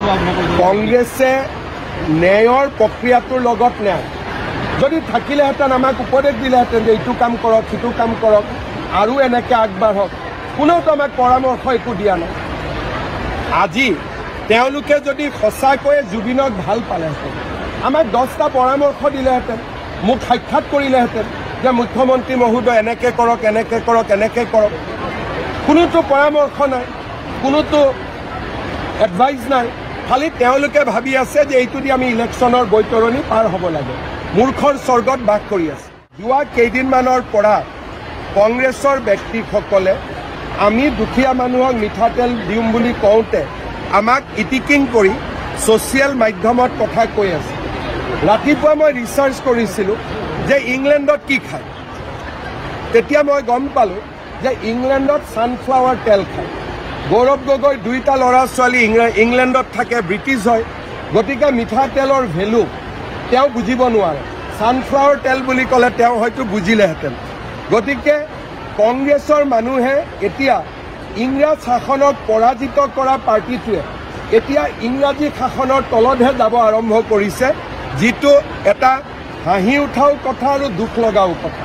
কংগ্ৰেছে ন্যায়ৰ প্ৰক্ৰিয়াটোৰ লগত ন্যায় যদি থাকিলেহেঁতেন আমাক উপদেশ দিলেহেঁতেন যে এইটো কাম কৰক সিটো কাম কৰক আৰু এনেকৈ আগবাঢ়ক কোনেওতো আমাক পৰামৰ্শ একো দিয়া নাই আজি তেওঁলোকে যদি সঁচাকৈয়ে জুবিনক ভাল পালেহেঁতেন আমাক 10টা পৰামৰ্শ দিলেহেঁতেন মোক সাক্ষাৎ কৰিলেহেঁতেন যে মুখ্যমন্ত্ৰী মহোদয় এনেকৈ কৰক এনেকৈ কৰক এনেকৈ কৰক কোনোতো পৰামৰ্শ নাই কোনোতো এডভাইচ নাই খালি তেওঁলোকে ভাবি আছে যে এইটো দি আমি ইলেকশ্যনৰ বৈতৰণি পাৰ হ'ব লাগে মূৰ্খৰ স্বৰ্গত বাস কৰি আছে যোৱা কেইদিনমানৰ পৰা কংগ্ৰেছৰ ব্যক্তিসকলে আমি দুখীয়া মানুহক মিঠাতেল দিম বুলি কওঁতে আমাক ইটিকিং কৰি ছ'চিয়েল মাধ্যমত কথা কৈ আছে ৰাতিপুৱা মই ৰিচাৰ্চ কৰিছিলোঁ যে ইংলেণ্ডত কি খায় তেতিয়া মই গম পালোঁ যে ইংলেণ্ডত ছানফ্লাৱাৰ তেল খায় গৌৰৱ গগৈ 2টা ল'ৰা ছোৱালী ইংলেণ্ডত থাকে ব্ৰিটিছ হয় গতিকে মিঠাতেলৰ ভেলু তেওঁ বুজিব নোৱাৰে ছানফ্লাৱাৰ তেল বুলি ক'লে তেওঁ হয়তো বুজিলেহেঁতেন গতিকে কংগ্ৰেছৰ মানুহে এতিয়া ইংৰাজ শাসনক পৰাজিত কৰা পাৰ্টিটোৱে এতিয়া ইংৰাজী শাসনৰ তলতহে যাব আৰম্ভ কৰিছে যিটো এটা হাঁহি উঠাও কথা আৰু দুখ লগাও কথা